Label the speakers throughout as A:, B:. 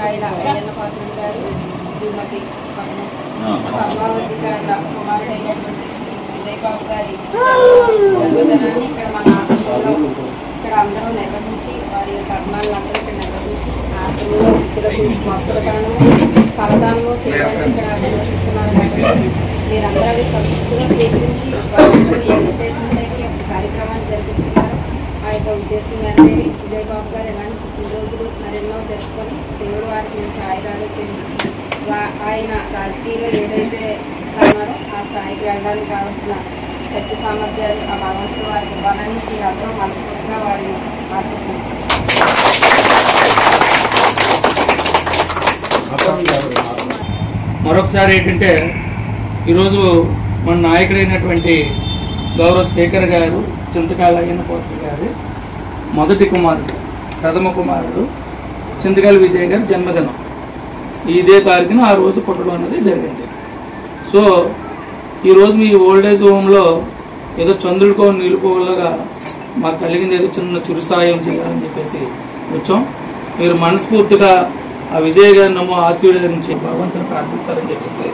A: కాయల అయ్యన్న పాత్రుడు గారు, శ్రీమతి పద్మావతి గారి కుమారుడైనటువంటి శ్రీ విజయబాబు గారి జన్మదినాన్ని ఇక్కడ మన ఆశ్రమంలో ఇక్కడ అందరూ నిర్వహించి వారి యొక్క అభిమానులు అందరూ ఇక్కడ నిర్వహించి ఆశ్రమంలో వృద్ధులకు వస్త్రదానము ఫలదానము చేయడానికి ఇక్కడ నిర్వహిస్తున్నారు. మీరందరూ అవి సంతృప్తిగా స్వీకరించి వారందరూ ఏ ఉద్దేశంతో ఈ యొక్క కార్యక్రమాన్ని జరిపిస్తున్నారు. ఆ యొక్క ఉద్దేశం మేరకి విజయబాబు గారు ఎలాంటి పుట్టినరోజులు మరెన్నో జరుపుకొని దేవుడు వారికి మంచి ఆయుధాలు తెలిసి ఆయన రాజకీయంలో ఏదైతే ఇస్తున్నారో ఆ స్థాయికి వెళ్ళడానికి కావాల్సిన శక్తి సామర్థ్యాలు ఆ భగవంతుడు వారికి ఇవ్వాలని మీరందరూ మనస్ఫూర్తిగా వారిని ఆశీర్వదించారు.
B: మరొకసారి ఏంటంటే ఈరోజు మన నాయకుడైనటువంటి గౌరవ స్పీకర్ గారు చింతకాయల అయ్యన్న పాత్రుడు గారు మొదటి కుమారుడు ప్రథమ కుమారుడు చింతకాయల విజయ్ గారి జన్మదినం ఇదే తారీఖున ఆ రోజు పుట్టడం అనేది జరిగింది. సో ఈరోజు మీ ఓల్డేజ్ హోమ్లో ఏదో చంద్రుడికో నిలుపులాగా మాకు కలిగింది ఏదో చిన్న చురు సాయం చేయాలని చెప్పేసి వచ్చాం. మీరు మనస్ఫూర్తిగా ఆ విజయ్ గారిని నమ్మో ఆశీర్వదించి భగవంతుని ప్రార్థిస్తారని చెప్పేసి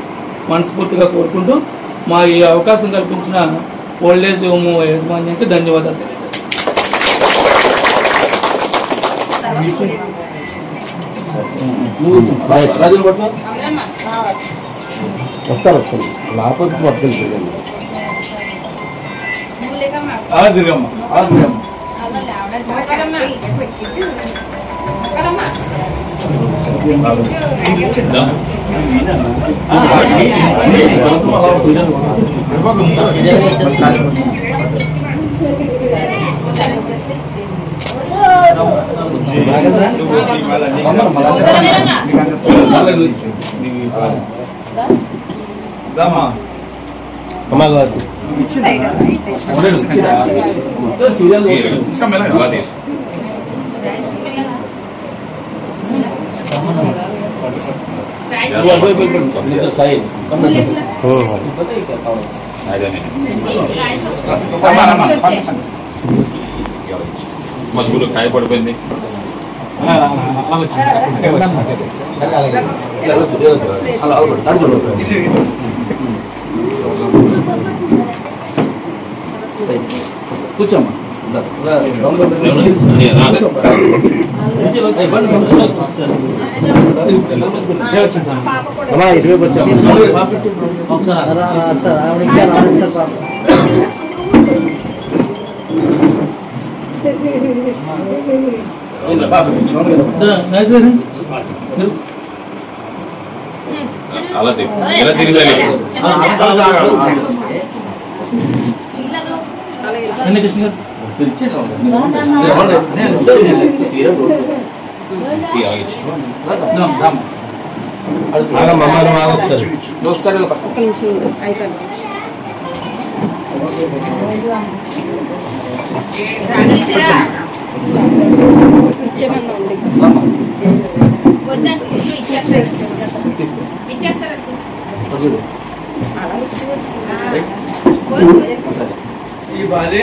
B: మనస్ఫూర్తిగా కోరుకుంటూ మా ఈ అవకాశం కల్పించిన ఓల్డేజ్ హోమ్ యాజమాన్యానికి ధన్యవాదాలు తెలియజేస్తాను.
C: వస్తారు లేకపోతే పట్టుకెళ్ళి
D: మధ్యలో కాయ పడిపోయింది.
B: కూర్చోమ్మా.
D: అలా ఇలా తిరిగి
B: కృష్ణ
A: ఒకసారి ఇచ్చేమన్నా ఉంది
B: ఈ బాలే